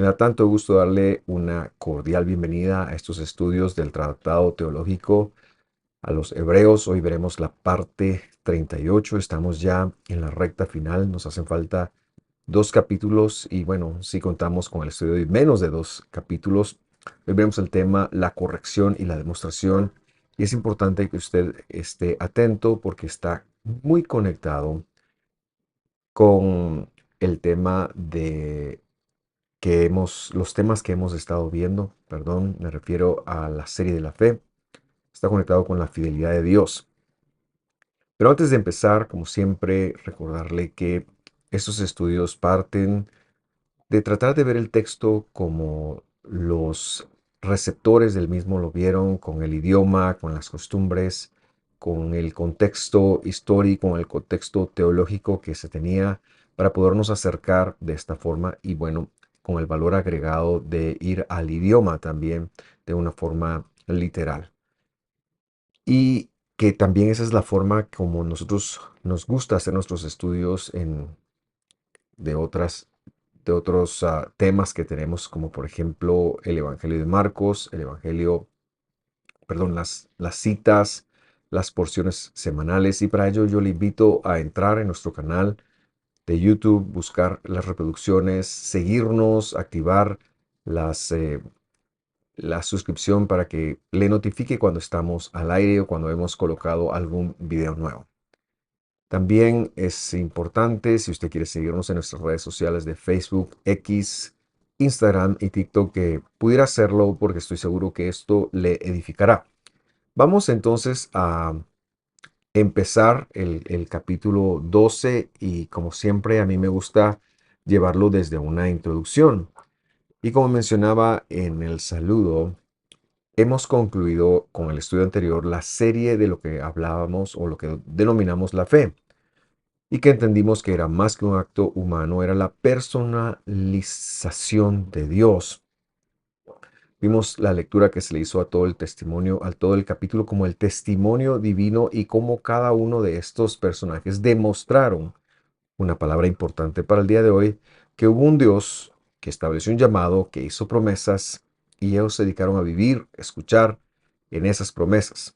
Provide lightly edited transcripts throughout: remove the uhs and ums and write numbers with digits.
Me da tanto gusto darle una cordial bienvenida a estos estudios del Tratado Teológico a los Hebreos. Hoy veremos la parte 38. Estamos ya en la recta final. Nos hacen falta dos capítulos y bueno, si contamos con el estudio de menos de dos capítulos. Hoy veremos el tema la corrección y la demostración. Y es importante que usted esté atento porque está muy conectado con el tema de los temas que hemos estado viendo, perdón, me refiero a la serie de la fe, está conectado con la fidelidad de Dios. Pero antes de empezar, como siempre, recordarle que estos estudios parten de tratar de ver el texto como los receptores del mismo lo vieron, con el idioma, con las costumbres, con el contexto histórico, con el contexto teológico que se tenía para podernos acercar de esta forma y bueno, con el valor agregado de ir al idioma también de una forma literal. Y que también esa es la forma como nosotros nos gusta hacer nuestros estudios de otras de otros temas que tenemos, como por ejemplo el Evangelio de Marcos, las citas, las porciones semanales. Y para ello yo le invito a entrar en nuestro canal de YouTube, buscar las reproducciones, seguirnos, activar las, la suscripción para que le notifique cuando estamos al aire o cuando hemos colocado algún video nuevo. También es importante, si usted quiere seguirnos en nuestras redes sociales de Facebook, X, Instagram y TikTok, que pudiera hacerlo porque estoy seguro que esto le edificará. Vamos entonces a empezar el capítulo 12 y como siempre a mí me gusta llevarlo desde una introducción. Y como mencionaba en el saludo, hemos concluido con el estudio anterior la serie de lo que hablábamos o lo que denominamos la fe y que entendimos que era más que un acto humano, era la personalización de Dios. Vimos la lectura que se le hizo a todo el testimonio, a todo el capítulo, como el testimonio divino y cómo cada uno de estos personajes demostraron, una palabra importante para el día de hoy, que hubo un Dios que estableció un llamado, que hizo promesas y ellos se dedicaron a vivir, escuchar en esas promesas,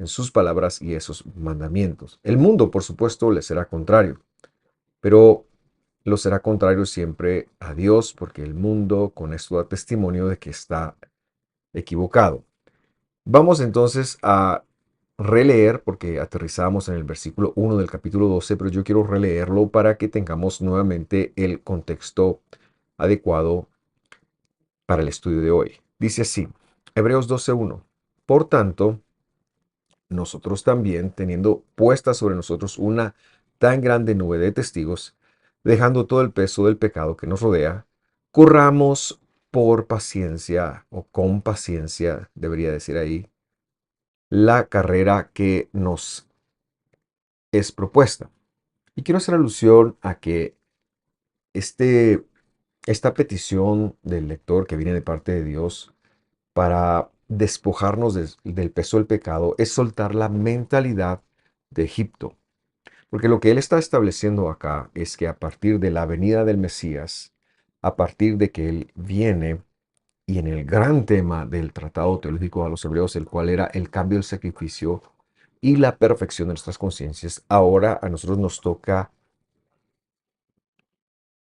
en sus palabras y esos mandamientos. El mundo, por supuesto, les será contrario. Pero lo será contrario siempre a Dios, porque el mundo con esto da testimonio de que está equivocado. Vamos entonces a releer, porque aterrizamos en el versículo 1 del capítulo 12, pero yo quiero releerlo para que tengamos nuevamente el contexto adecuado para el estudio de hoy. Dice así, Hebreos 12:1. Por tanto, nosotros también, teniendo puesta sobre nosotros una tan grande nube de testigos, dejando todo el peso del pecado que nos rodea, corramos por paciencia, o con paciencia, debería decir ahí, la carrera que nos es propuesta. Y quiero hacer alusión a que este, esta petición del lector que viene de parte de Dios para despojarnos del peso del pecado es soltar la mentalidad de Egipto. Porque lo que él está estableciendo acá es que a partir de la venida del Mesías, a partir de que él viene, y en el gran tema del tratado teológico a los hebreos, el cual era el cambio del sacrificio y la perfección de nuestras conciencias, ahora a nosotros nos toca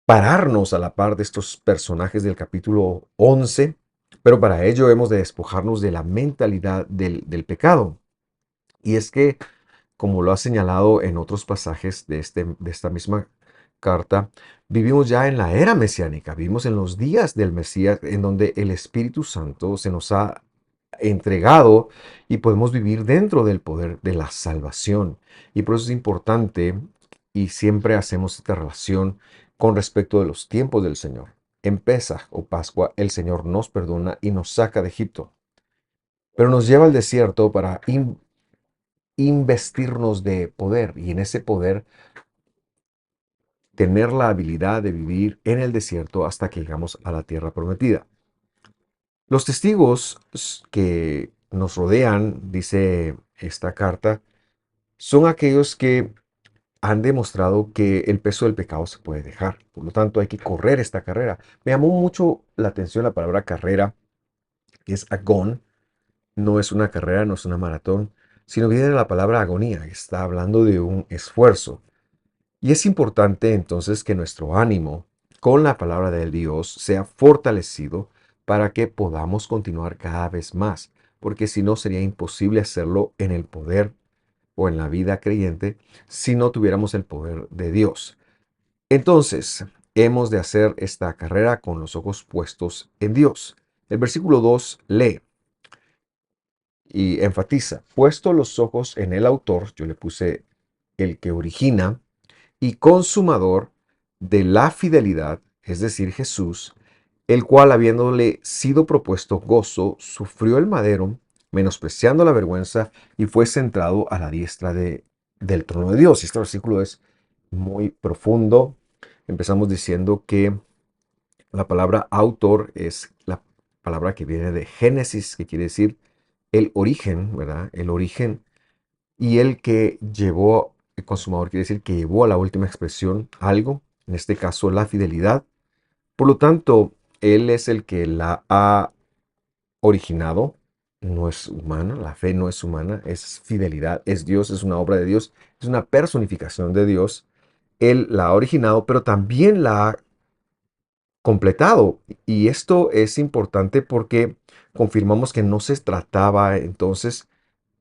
pararnos a la par de estos personajes del capítulo 11, pero para ello hemos de despojarnos de la mentalidad del pecado. Y es que como lo ha señalado en otros pasajes de esta misma carta, vivimos ya en la era mesiánica, vivimos en los días del Mesías, en donde el Espíritu Santo se nos ha entregado y podemos vivir dentro del poder de la salvación. Y por eso es importante, y siempre hacemos esta relación con respecto de los tiempos del Señor. En Pesaj o Pascua, el Señor nos perdona y nos saca de Egipto, pero nos lleva al desierto para investirnos de poder y en ese poder tener la habilidad de vivir en el desierto hasta que llegamos a la tierra prometida. Los testigos que nos rodean, dice esta carta, son aquellos que han demostrado que el peso del pecado se puede dejar. Por lo tanto, hay que correr esta carrera. Me llamó mucho la atención la palabra carrera, que es agón. No es una carrera, no es una maratón, sino viene de la palabra agonía. Está hablando de un esfuerzo. Y es importante entonces que nuestro ánimo con la palabra de Dios sea fortalecido para que podamos continuar cada vez más, porque si no sería imposible hacerlo en el poder o en la vida creyente si no tuviéramos el poder de Dios. Entonces, hemos de hacer esta carrera con los ojos puestos en Dios. El versículo 2 lee y enfatiza, puesto los ojos en el autor, yo le puse el que origina, y consumador de la fidelidad, es decir, Jesús, el cual, habiéndole sido propuesto gozo, sufrió el madero, menospreciando la vergüenza, y fue centrado a la diestra del trono de Dios. Este versículo es muy profundo. Empezamos diciendo que la palabra autor es la palabra que viene de Génesis, que quiere decir el origen, ¿verdad? El origen. Y el que llevó, el consumador quiere decir que llevó a la última expresión algo, en este caso la fidelidad. Por lo tanto, Él es el que la ha originado, no es humana, la fe no es humana, es fidelidad, es Dios, es una obra de Dios, es una personificación de Dios. Él la ha originado, pero también la ha completado. Y esto es importante porque confirmamos que no se trataba entonces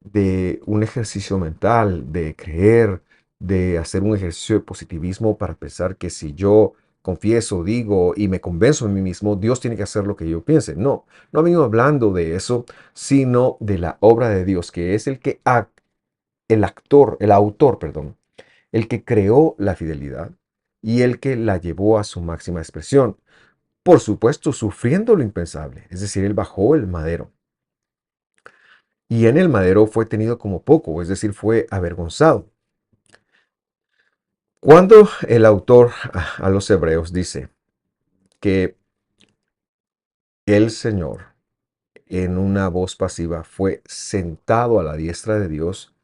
de un ejercicio mental, de creer, de hacer un ejercicio de positivismo para pensar que si yo confieso, digo y me convenzo en mí mismo, Dios tiene que hacer lo que yo piense. No, no vengo hablando de eso, sino de la obra de Dios, que es el autor, perdón, el que creó la fidelidad y el que la llevó a su máxima expresión. Por supuesto, sufriendo lo impensable, es decir, él bajó el madero. Y en el madero fue tenido como poco, es decir, fue avergonzado. Cuando el autor a los hebreos dice que el Señor en una voz pasiva fue sentado a la diestra de Dios,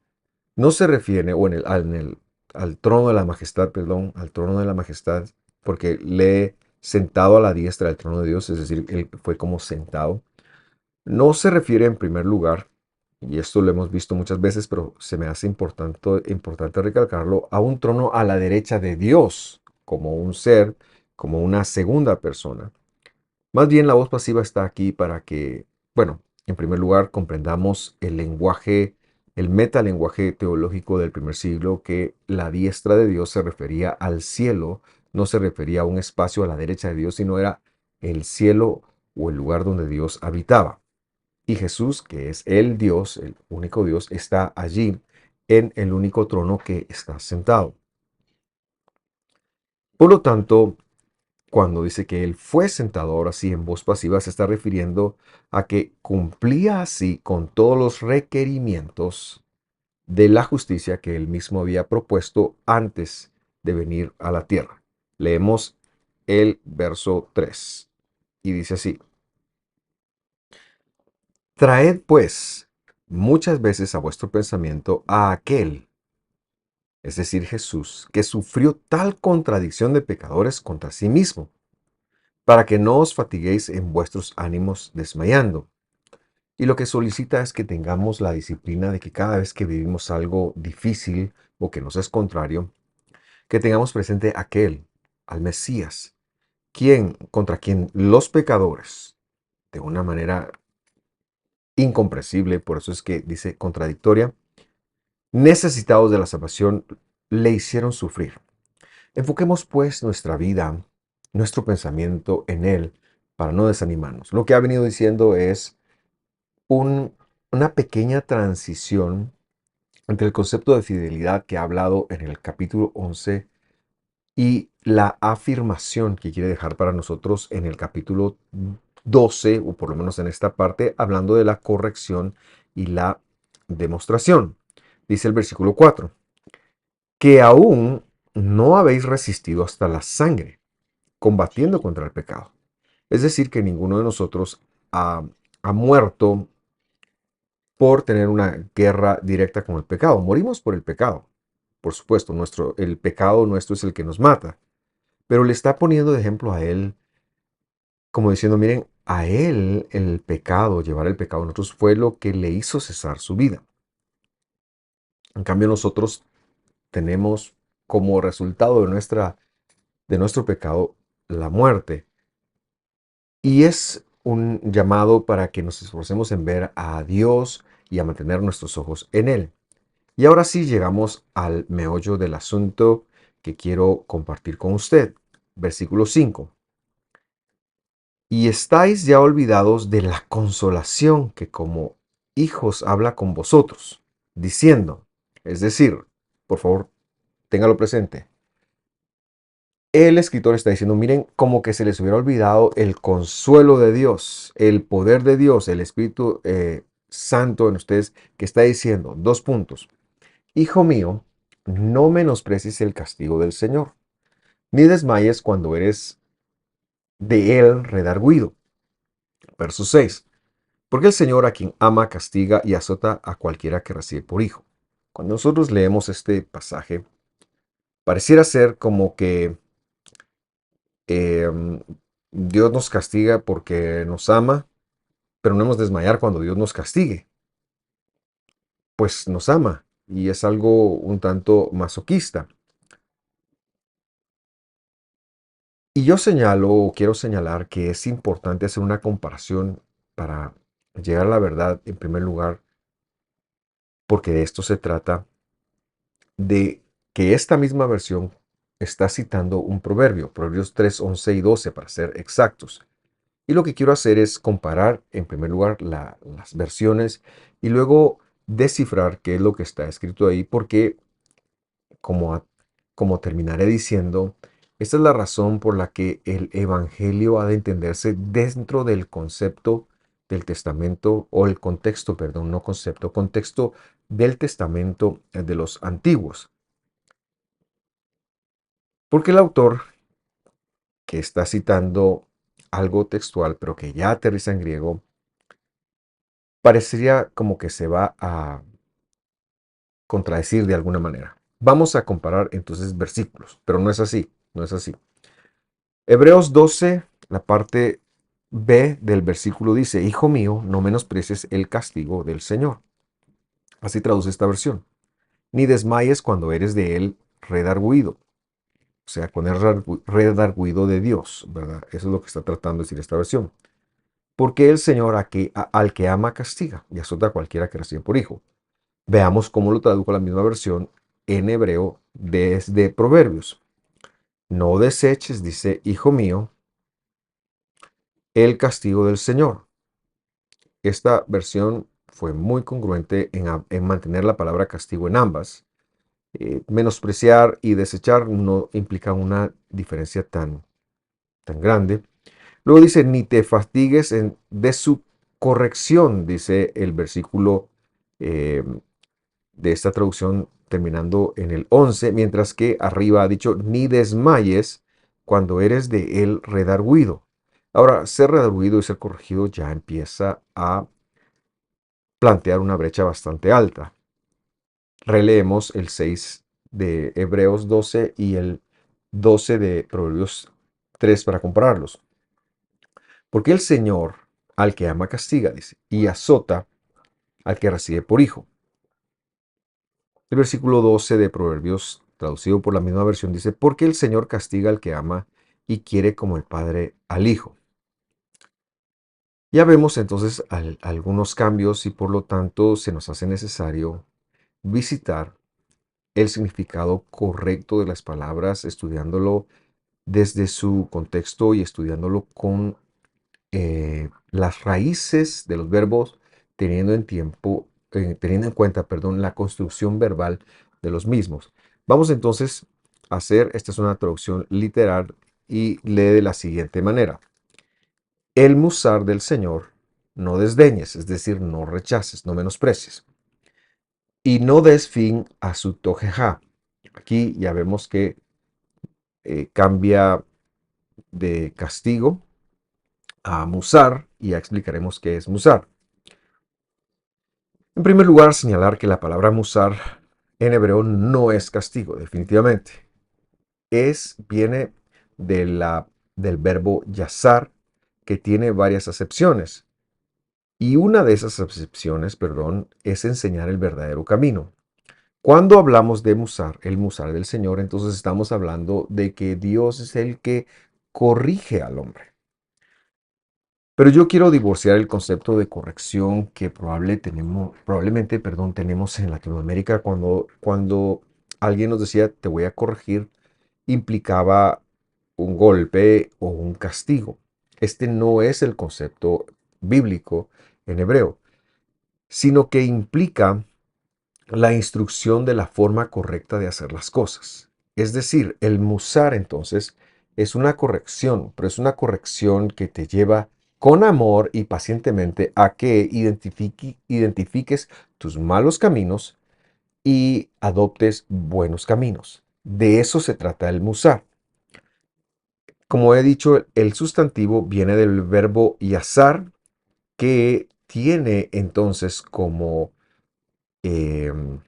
no se refiere o al trono de la majestad, perdón, al trono de la majestad, porque lee sentado a la diestra del trono de Dios, es decir, él fue como sentado. No se refiere en primer lugar, y esto lo hemos visto muchas veces, pero se me hace importante recalcarlo, a un trono a la derecha de Dios, como un ser, como una segunda persona. Más bien la voz pasiva está aquí para que, bueno, en primer lugar comprendamos el lenguaje, el metalenguaje teológico del primer siglo, que la diestra de Dios se refería al cielo, no se refería a un espacio a la derecha de Dios, sino era el cielo o el lugar donde Dios habitaba. Y Jesús, que es el Dios, el único Dios, está allí en el único trono que está sentado. Por lo tanto, cuando dice que Él fue sentado ahora sí en voz pasiva, se está refiriendo a que cumplía así con todos los requerimientos de la justicia que Él mismo había propuesto antes de venir a la tierra. Leemos el verso 3 y dice así. Traed pues muchas veces a vuestro pensamiento a aquel, es decir, Jesús, que sufrió tal contradicción de pecadores contra sí mismo, para que no os fatiguéis en vuestros ánimos desmayando. Y lo que solicita es que tengamos la disciplina de que cada vez que vivimos algo difícil o que nos es contrario, que tengamos presente aquel, al Mesías, contra quien los pecadores, de una manera incomprensible, por eso es que dice contradictoria, necesitados de la salvación, le hicieron sufrir. Enfoquemos pues nuestra vida, nuestro pensamiento en Él para no desanimarnos. Lo que ha venido diciendo es una pequeña transición entre el concepto de fidelidad que ha hablado en el capítulo 11 y la afirmación que quiere dejar para nosotros en el capítulo 12, o por lo menos en esta parte, hablando de la corrección y la demostración. Dice el versículo 4, que aún no habéis resistido hasta la sangre, combatiendo contra el pecado. Es decir, que ninguno de nosotros ha muerto por tener una guerra directa con el pecado. Morimos por el pecado. por supuesto, el pecado nuestro es el que nos mata, pero le está poniendo de ejemplo a él, como diciendo, miren, a él el pecado, llevar el pecado a nosotros fue lo que le hizo cesar su vida. En cambio, nosotros tenemos como resultado de nuestro pecado la muerte. Y es un llamado para que nos esforcemos en ver a Dios y a mantener nuestros ojos en Él. Y ahora sí llegamos al meollo del asunto que quiero compartir con usted. Versículo 5. Y estáis ya olvidados de la consolación que como hijos habla con vosotros, diciendo, es decir, por favor, téngalo presente. El escritor está diciendo, miren, como que se les hubiera olvidado el consuelo de Dios, el poder de Dios, el Espíritu Santo en ustedes, que está diciendo, dos puntos. Hijo mío, no menosprecies el castigo del Señor, ni desmayes cuando eres de él redarguido. Verso 6. Porque el Señor a quien ama castiga y azota a cualquiera que recibe por hijo. Cuando nosotros leemos este pasaje, pareciera ser como que eh, Dios nos castiga porque nos ama, pero no hemos de desmayar cuando Dios nos castigue. Pues nos ama y es algo un tanto masoquista. Y yo señalo o quiero señalar que es importante hacer una comparación para llegar a la verdad en primer lugar, porque de esto se trata, de que esta misma versión está citando un proverbio, Proverbios 3, 11 y 12 para ser exactos. Y lo que quiero hacer es comparar en primer lugar las versiones y luego descifrar qué es lo que está escrito ahí, porque como, como terminaré diciendo, esta es la razón por la que el Evangelio ha de entenderse dentro del concepto del testamento, o el contexto, perdón, no concepto, contexto del testamento de los antiguos. Porque el autor, que está citando algo textual, pero que ya aterriza en griego, parecería como que se va a contradecir de alguna manera. Vamos a comparar entonces versículos, pero no es así, no es así. Hebreos 12, la parte B del versículo dice, Hijo mío, no menosprecies el castigo del Señor. Así traduce esta versión. Ni desmayes cuando eres de él redarguido. O sea, con el redarguido de Dios, ¿verdad? Eso es lo que está tratando de decir esta versión. Porque el Señor al que ama castiga y azota a cualquiera que recibe por hijo. Veamos cómo lo tradujo la misma versión en hebreo desde Proverbios. No deseches, dice, hijo mío, el castigo del Señor. Esta versión fue muy congruente en mantener la palabra castigo en ambas. Menospreciar y desechar no implica una diferencia tan grande. Luego dice, ni te fatigues de su corrección, dice el versículo eh, de esta traducción terminando en el 11, mientras que arriba ha dicho, ni desmayes cuando eres de él redarguido. Ahora, ser redarguido y ser corregido ya empieza a plantear una brecha bastante alta. Releemos el 6 de Hebreos 12 y el 12 de Proverbios 3 para compararlos. Porque el Señor al que ama castiga, dice, y azota al que recibe por hijo. El versículo 12 de Proverbios, traducido por la misma versión, dice, porque el Señor castiga al que ama y quiere como el Padre al Hijo. Ya vemos entonces algunos cambios y por lo tanto se nos hace necesario visitar el significado correcto de las palabras, estudiándolo desde su contexto y estudiándolo con las raíces de los verbos, teniendo en cuenta, perdón, la construcción verbal de los mismos. Vamos entonces a hacer, esta es una traducción literal y lee de la siguiente manera. El musar del Señor no desdeñes, es decir, no rechaces, no menosprecies. Y no des fin a su tojeja. Aquí ya vemos que cambia de castigo a musar y ya explicaremos qué es musar. En primer lugar, señalar que la palabra musar en hebreo no es castigo, definitivamente. Viene del verbo yazar, que tiene varias acepciones. Y una de esas acepciones, perdón, es enseñar el verdadero camino. Cuando hablamos de musar, el musar del Señor, entonces estamos hablando de que Dios es el que corrige al hombre. Pero yo quiero divorciar el concepto de corrección que probablemente, perdón, tenemos en Latinoamérica cuando alguien nos decía te voy a corregir, implicaba un golpe o un castigo. Este no es el concepto bíblico en hebreo, sino que implica la instrucción de la forma correcta de hacer las cosas. Es decir, el musar entonces es una corrección, pero es una corrección que te lleva con amor y pacientemente a que identifiques tus malos caminos y adoptes buenos caminos. De eso se trata el musar. Como he dicho, el sustantivo viene del verbo yazar, que tiene entonces como em,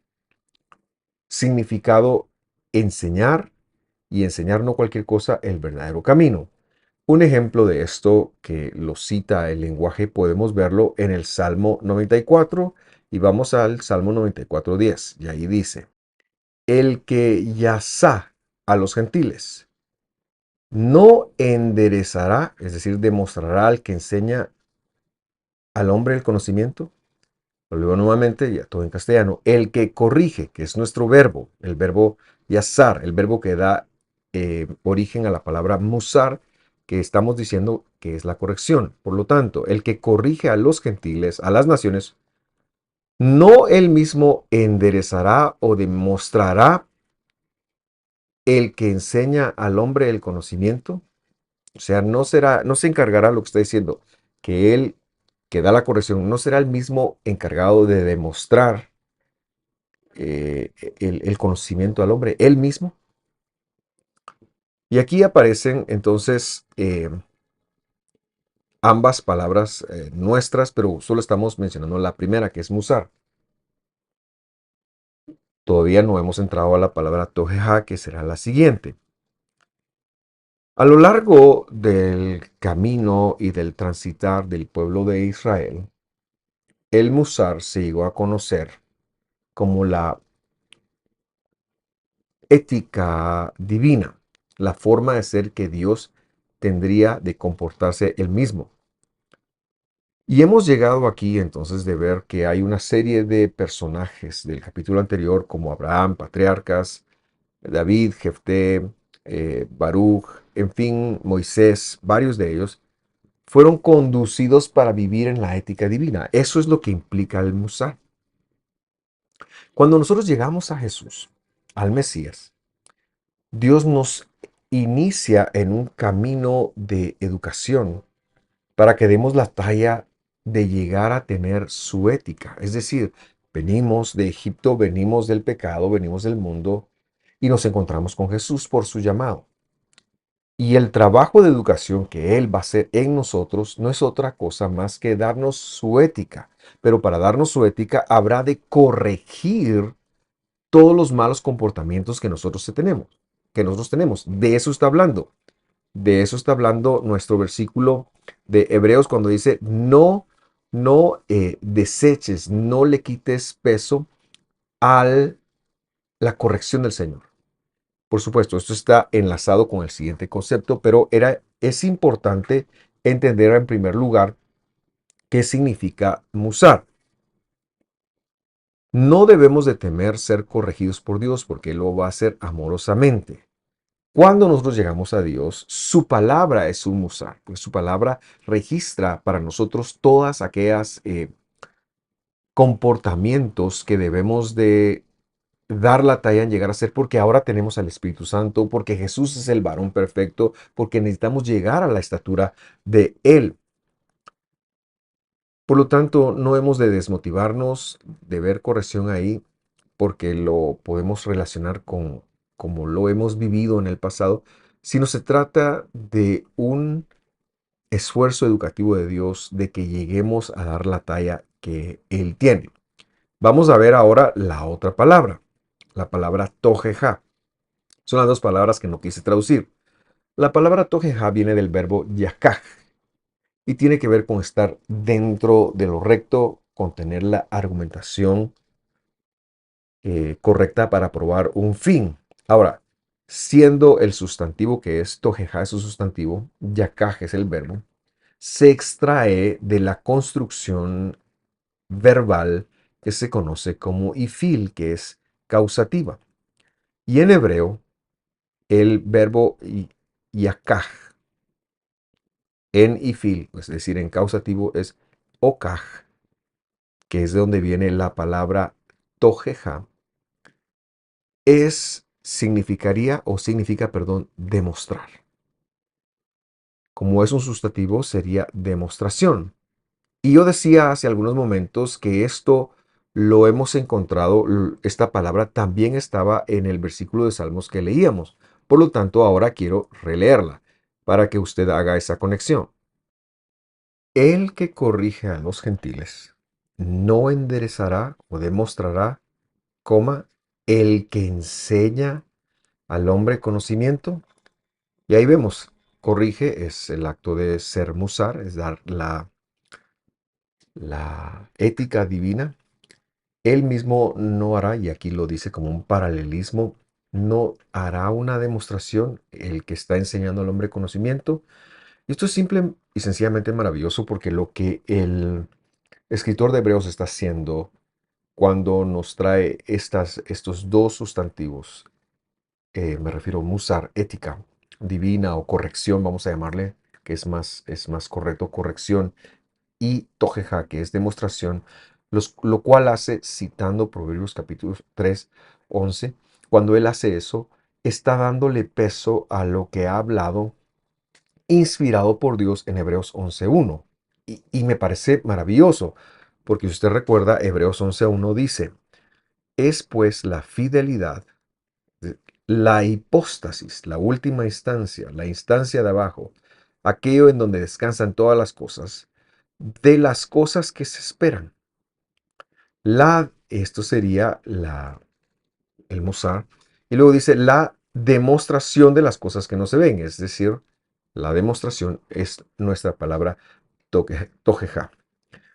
significado enseñar, y enseñar no cualquier cosa, el verdadero camino. Un ejemplo de esto que lo cita el lenguaje podemos verlo en el Salmo 94 y vamos al Salmo 94:10 y ahí dice, el que yasá a los gentiles no enderezará, es decir, demostrará al que enseña al hombre el conocimiento. Lo leo nuevamente, ya todo en castellano. El que corrige, que es nuestro verbo, el verbo yazar, el verbo que da origen a la palabra musar, que estamos diciendo que es la corrección. Por lo tanto, el que corrige a los gentiles, a las naciones, no él mismo enderezará o demostrará el que enseña al hombre el conocimiento. O sea, no se encargará lo que está diciendo, que él que da la corrección, no será el mismo encargado de demostrar el conocimiento al hombre, él mismo. Y aquí aparecen entonces ambas palabras nuestras, pero solo estamos mencionando la primera, que es musar. Todavía no hemos entrado a la palabra tojeja, que será la siguiente. A lo largo del camino y del transitar del pueblo de Israel, el musar se llegó a conocer como la ética divina, la forma de ser que Dios tendría de comportarse él mismo. Y hemos llegado aquí entonces de ver que hay una serie de personajes del capítulo anterior como Abraham, patriarcas, David, Jefté, Baruch, en fin, Moisés, varios de ellos, fueron conducidos para vivir en la ética divina. Eso es lo que implica el Musar. Cuando nosotros llegamos a Jesús, al Mesías, Dios nos inicia en un camino de educación para que demos la talla de llegar a tener su ética. Es decir, venimos de Egipto, venimos del pecado, venimos del mundo y nos encontramos con Jesús por su llamado. Y el trabajo de educación que Él va a hacer en nosotros no es otra cosa más que darnos su ética. Pero para darnos su ética habrá de corregir todos los malos comportamientos que nosotros tenemos. De eso está hablando. De eso está hablando nuestro versículo de Hebreos cuando dice, no deseches, no le quites peso a la corrección del Señor. Por supuesto, esto está enlazado con el siguiente concepto, pero es importante entender en primer lugar qué significa musar. No debemos de temer ser corregidos por Dios porque Él lo va a hacer amorosamente. Cuando nosotros llegamos a Dios, su palabra es un musar, pues su palabra registra para nosotros todas aquellas comportamientos que debemos de dar la talla en llegar a ser, porque ahora tenemos al Espíritu Santo, porque Jesús es el varón perfecto, porque necesitamos llegar a la estatura de Él. Por lo tanto, no hemos de desmotivarnos de ver corrección ahí, porque lo podemos relacionar con como lo hemos vivido en el pasado, sino se trata de un esfuerzo educativo de Dios de que lleguemos a dar la talla que Él tiene. Vamos a ver ahora la otra palabra. la palabra tojeja. Son las dos palabras que no quise traducir. La palabra tojeja viene del verbo yakaj y tiene que ver con estar dentro de lo recto, con tener la argumentación correcta para probar un fin. Ahora, siendo el sustantivo que es tojeja es un sustantivo, yakaj es el verbo, se extrae de la construcción verbal que se conoce como ifil, que es causativa. Y en hebreo, el verbo yakaj en ifil, es decir, en causativo, es okaj, que es de donde viene la palabra tojeja, significaría o significa, perdón, demostrar. Como es un sustantivo, sería demostración. Y yo decía hace algunos momentos que esto lo hemos encontrado, esta palabra también estaba en el versículo de Salmos que leíamos. Por lo tanto, ahora quiero releerla para que usted haga esa conexión. El que corrige a los gentiles no enderezará o demostrará, coma, el que enseña al hombre conocimiento. Y ahí vemos, corrige es el acto de ser musar, es dar la ética divina. Él mismo no hará, y aquí lo dice como un paralelismo, no hará una demostración el que está enseñando al hombre conocimiento. Y esto es simple y sencillamente maravilloso porque lo que el escritor de Hebreos está haciendo cuando nos trae estos dos sustantivos, me refiero a musar, ética divina o corrección, vamos a llamarle, que es más correcto, corrección, y tojeja, que es demostración, lo cual hace, citando Proverbios capítulo 3 11 cuando él hace eso, está dándole peso a lo que ha hablado inspirado por Dios en Hebreos 11.1. Y me parece maravilloso, porque si usted recuerda, Hebreos 11.1 dice, es pues la fidelidad, la hipóstasis, la última instancia, la instancia de abajo, aquello en donde descansan todas las cosas, de las cosas que se esperan. Esto sería el Mosar. Y luego dice la demostración de las cosas que no se ven. Es decir, la demostración es nuestra palabra tojeja.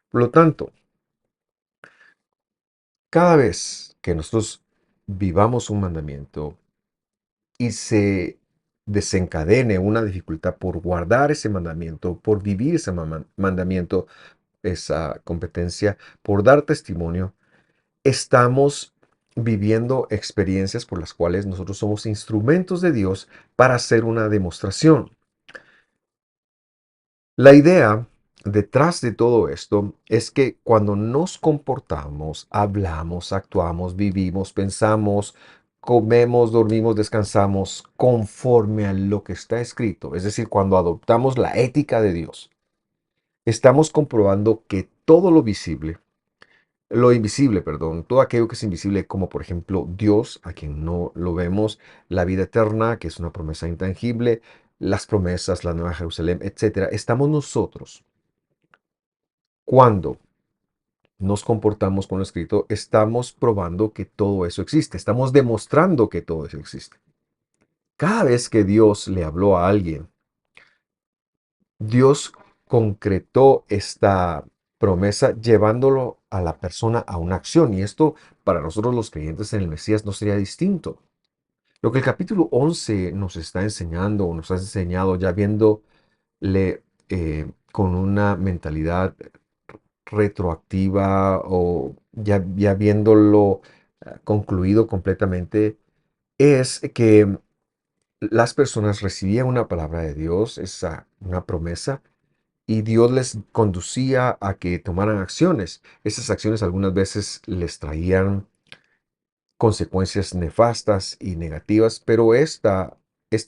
Por lo tanto, cada vez que nosotros vivamos un mandamiento y se desencadene una dificultad por guardar ese mandamiento, por vivir ese mandamiento, esa competencia, por dar testimonio, estamos viviendo experiencias por las cuales nosotros somos instrumentos de Dios para hacer una demostración. La idea detrás de todo esto es que cuando nos comportamos, hablamos, actuamos, vivimos, pensamos, comemos, dormimos, descansamos conforme a lo que está escrito, es decir, cuando adoptamos la ética de Dios, estamos comprobando que todo lo visible, lo invisible, perdón, todo aquello que es invisible, como por ejemplo Dios, a quien no lo vemos, la vida eterna, que es una promesa intangible, las promesas, la Nueva Jerusalén, etcétera, estamos nosotros cuando nos comportamos con lo escrito, estamos probando que todo eso existe, estamos demostrando que todo eso existe. Cada vez que Dios le habló a alguien, Dios concretó esta promesa llevándolo a la persona a una acción. Y esto para nosotros los creyentes en el Mesías no sería distinto. Lo que el capítulo 11 nos está enseñando o nos ha enseñado ya viéndole con una mentalidad retroactiva o ya viéndolo concluido completamente, es que las personas recibían una palabra de Dios, una promesa, y Dios les conducía a que tomaran acciones. Esas acciones algunas veces les traían consecuencias nefastas y negativas, pero esta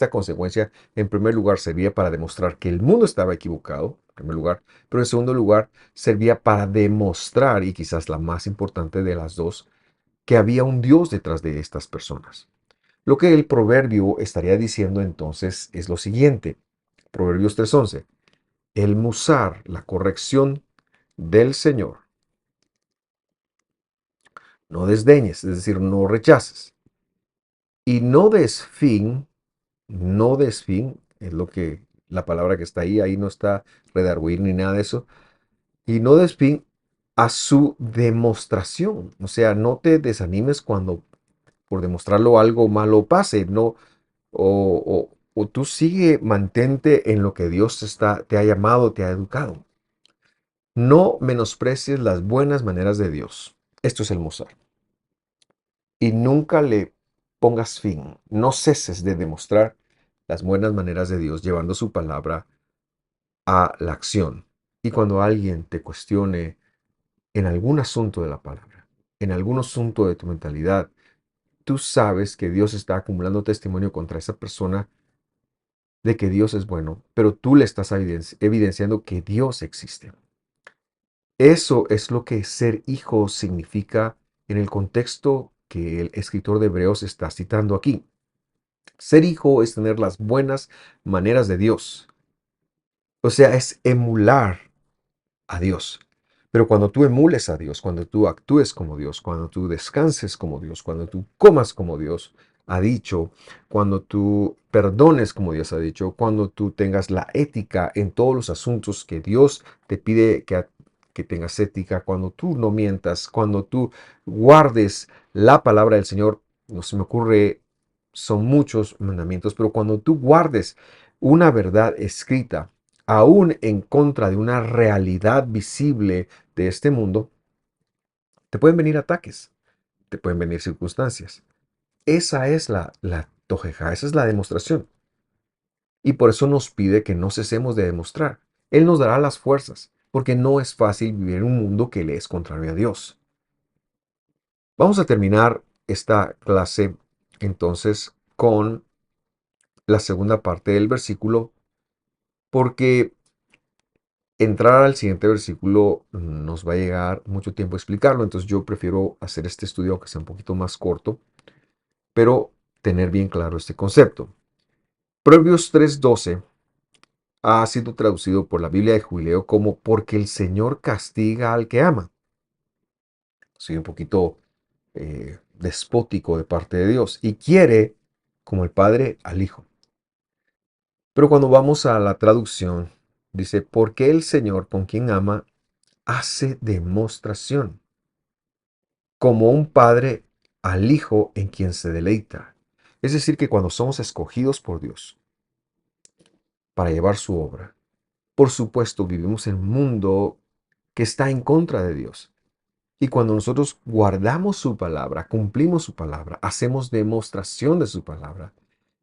consecuencia en primer lugar servía para demostrar que el mundo estaba equivocado, en primer lugar, pero en segundo lugar servía para demostrar, y quizás la más importante de las dos, que había un Dios detrás de estas personas. Lo que el proverbio estaría diciendo entonces es lo siguiente, Proverbios 3:11, el musar, la corrección del Señor, no desdeñes, es decir, no rechaces. Y no des fin, no des fin, es lo que la palabra que está ahí no está redarguir ni nada de eso, y no des fin a su demostración. O sea, no te desanimes cuando por demostrarlo algo malo pase, no, o tú sigue, mantente en lo que Dios te ha llamado, te ha educado. No menosprecies las buenas maneras de Dios. Esto es el Mozart. Y nunca le pongas fin, no ceses de demostrar las buenas maneras de Dios llevando su palabra a la acción. Y cuando alguien te cuestione en algún asunto de la palabra, en algún asunto de tu mentalidad, tú sabes que Dios está acumulando testimonio contra esa persona de que Dios es bueno, pero tú le estás evidenciando que Dios existe. Eso es lo que ser hijo significa en el contexto que el escritor de Hebreos está citando aquí. Ser hijo es tener las buenas maneras de Dios. O sea, es emular a Dios. Pero cuando tú emules a Dios, cuando tú actúes como Dios, cuando tú descanses como Dios, cuando tú comas como Dios ha dicho, cuando tú perdones como Dios ha dicho, cuando tú tengas la ética en todos los asuntos que Dios te pide que tengas ética, cuando tú no mientas, cuando tú guardes la palabra del Señor, no se me ocurre, son muchos mandamientos, pero cuando tú guardes una verdad escrita, aún en contra de una realidad visible de este mundo, te pueden venir ataques, te pueden venir circunstancias. Esa es la tojeja, esa es la demostración. Y por eso nos pide que no cesemos de demostrar. Él nos dará las fuerzas, porque no es fácil vivir en un mundo que le es contrario a Dios. Vamos a terminar esta clase entonces con la segunda parte del versículo, porque entrar al siguiente versículo nos va a llegar mucho tiempo a explicarlo, entonces yo prefiero hacer este estudio aunque sea un poquito más corto, pero tener bien claro este concepto. Proverbios 3:12 ha sido traducido por la Biblia de Jubileo como porque el Señor castiga al que ama. Soy un poquito despótico de parte de Dios y quiere como el Padre al Hijo. Pero cuando vamos a la traducción, dice, porque el Señor con quien ama hace demostración, como un padre al hijo en quien se deleita. Es decir, que cuando somos escogidos por Dios para llevar su obra, por supuesto vivimos en un mundo que está en contra de Dios. Y cuando nosotros guardamos su palabra, cumplimos su palabra, hacemos demostración de su palabra,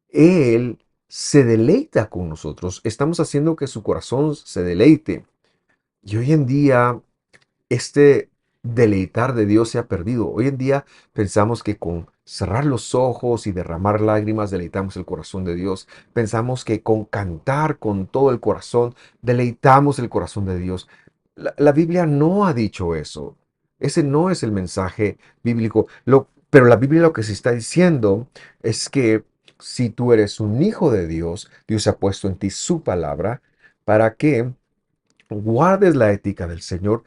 Él se deleita con nosotros. Estamos haciendo que su corazón se deleite. Y hoy en día este deleitar de Dios se ha perdido. Hoy en día pensamos que con cerrar los ojos y derramar lágrimas deleitamos el corazón de Dios. Pensamos que con cantar con todo el corazón deleitamos el corazón de Dios. La Biblia no ha dicho eso. Ese no es el mensaje bíblico. Pero la Biblia lo que se está diciendo es que si tú eres un hijo de Dios, Dios ha puesto en ti su palabra para que guardes la ética del Señor,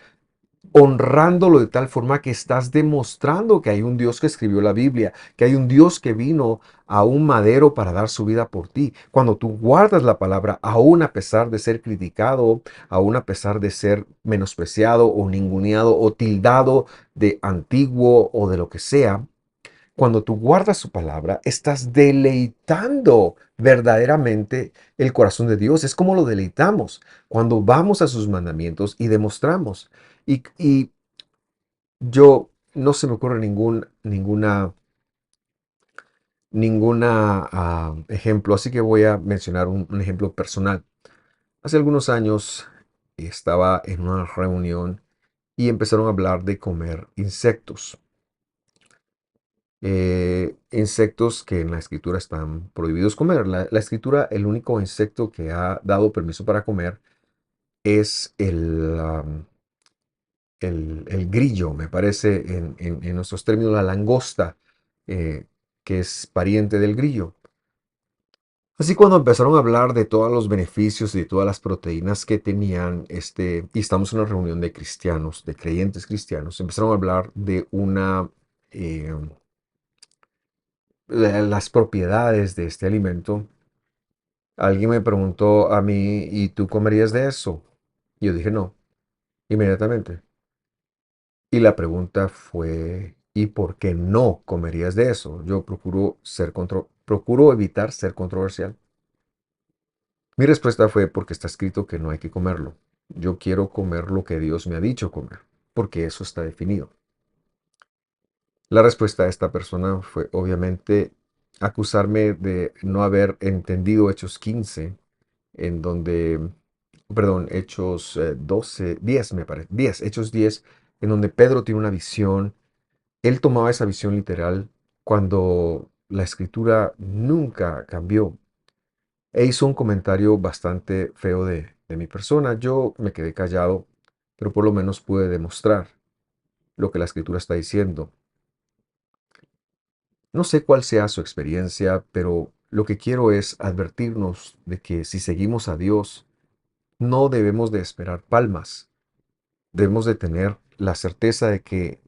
honrándolo de tal forma que estás demostrando que hay un Dios que escribió la Biblia, que hay un Dios que vino a un madero para dar su vida por ti. Cuando tú guardas la palabra, aún a pesar de ser criticado, aún a pesar de ser menospreciado o ninguneado o tildado de antiguo o de lo que sea, cuando tú guardas su palabra, estás deleitando verdaderamente el corazón de Dios. Es como lo deleitamos cuando vamos a sus mandamientos y demostramos. Y yo no se me ocurre ninguna ejemplo, así que voy a mencionar un ejemplo personal. Hace algunos años estaba en una reunión y empezaron a hablar de comer insectos. Insectos que en la escritura están prohibidos comer. La escritura, el único insecto que ha dado permiso para comer es el grillo, me parece, en nuestros términos, la langosta, eh, que es pariente del grillo. Así cuando empezaron a hablar de todos los beneficios y de todas las proteínas que tenían, y estamos en una reunión de cristianos, de creyentes cristianos, empezaron a hablar de eh, las propiedades de este alimento, alguien me preguntó a mí, ¿y tú comerías de eso? Y yo dije no, inmediatamente. Y la pregunta fue, ¿y por qué no comerías de eso? Yo procuro evitar ser controversial. Mi respuesta fue porque está escrito que no hay que comerlo. Yo quiero comer lo que Dios me ha dicho comer, porque eso está definido. La respuesta de esta persona fue obviamente acusarme de no haber entendido Hechos 15, en donde, perdón, Hechos 12, 10 me parece, 10, Hechos 10, en donde Pedro tiene una visión. Él tomaba esa visión literal cuando la escritura nunca cambió. E hizo un comentario bastante feo de mi persona. Yo me quedé callado, pero por lo menos pude demostrar lo que la escritura está diciendo. No sé cuál sea su experiencia, pero lo que quiero es advertirnos de que si seguimos a Dios, no debemos de esperar palmas. Debemos de tener la certeza de que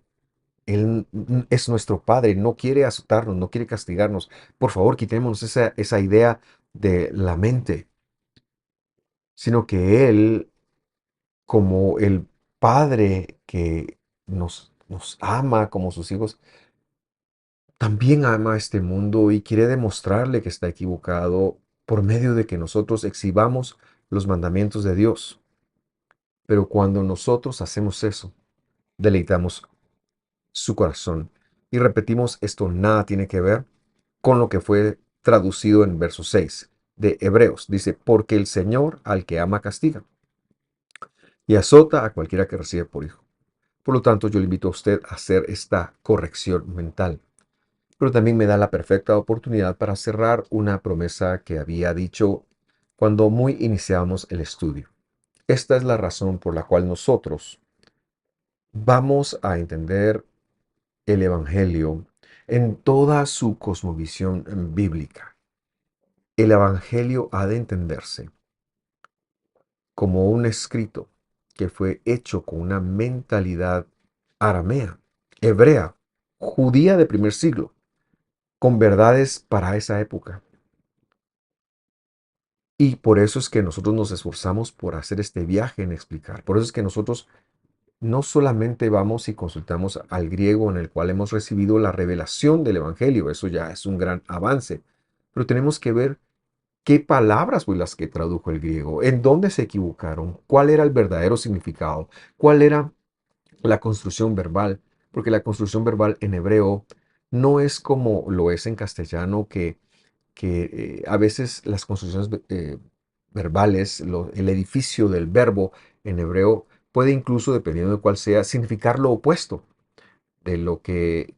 Él es nuestro Padre, no quiere azotarnos, no quiere castigarnos. Por favor, quitémonos esa idea de la mente, sino que Él, como el Padre que nos ama como sus hijos, también ama este mundo y quiere demostrarle que está equivocado por medio de que nosotros exhibamos los mandamientos de Dios. Pero cuando nosotros hacemos eso, deleitamos su corazón. Y repetimos, esto nada tiene que ver con lo que fue traducido en verso 6 de Hebreos. Dice, porque el Señor al que ama castiga y azota a cualquiera que recibe por hijo. Por lo tanto, yo le invito a usted a hacer esta corrección mental. Pero también me da la perfecta oportunidad para cerrar una promesa que había dicho cuando muy iniciábamos el estudio. Esta es la razón por la cual nosotros vamos a entender el Evangelio en toda su cosmovisión bíblica. El Evangelio ha de entenderse como un escrito que fue hecho con una mentalidad aramea, hebrea, judía de primer siglo, con verdades para esa época. Y por eso es que nosotros nos esforzamos por hacer este viaje en explicar. Por eso es que nosotros no solamente vamos y consultamos al griego en el cual hemos recibido la revelación del Evangelio, eso ya es un gran avance, pero tenemos que ver qué palabras fue las que tradujo el griego, en dónde se equivocaron, cuál era el verdadero significado, cuál era la construcción verbal, porque la construcción verbal en hebreo no es como lo es en castellano, que a veces las construcciones verbales, el edificio del verbo en hebreo puede incluso, dependiendo de cuál sea, significar lo opuesto de lo que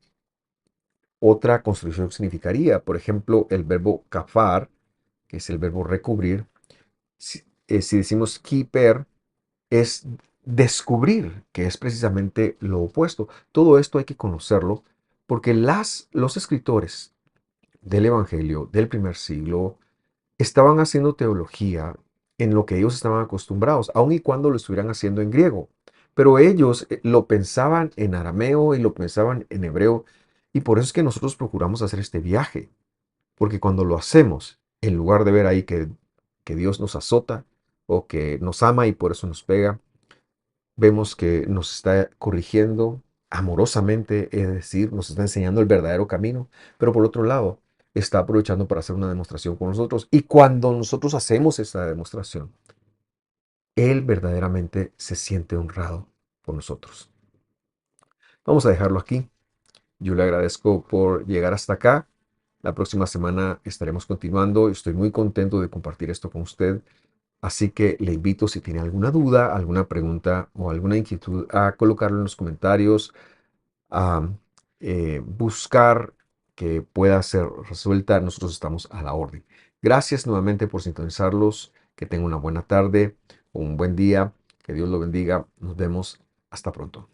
otra construcción significaría. Por ejemplo, el verbo kafar, que es el verbo recubrir, si decimos kiper, es descubrir, que es precisamente lo opuesto. Todo esto hay que conocerlo porque los escritores del Evangelio del primer siglo estaban haciendo teología en lo que ellos estaban acostumbrados, aun y cuando lo estuvieran haciendo en griego. Pero ellos lo pensaban en arameo y lo pensaban en hebreo, y por eso es que nosotros procuramos hacer este viaje, porque cuando lo hacemos, en lugar de ver ahí que Dios nos azota o que nos ama y por eso nos pega, vemos que nos está corrigiendo amorosamente, es decir, nos está enseñando el verdadero camino, pero por otro lado, está aprovechando para hacer una demostración con nosotros. Y cuando nosotros hacemos esa demostración, Él verdaderamente se siente honrado por nosotros. Vamos a dejarlo aquí. Yo le agradezco por llegar hasta acá. La próxima semana estaremos continuando. Estoy muy contento de compartir esto con usted. Así que le invito, si tiene alguna duda, alguna pregunta o alguna inquietud, a colocarlo en los comentarios, a buscar que pueda ser resuelta. Nosotros estamos a la orden. Gracias nuevamente por sintonizarlos. Que tenga una buena tarde o un buen día. Que Dios lo bendiga. Nos vemos. Hasta pronto.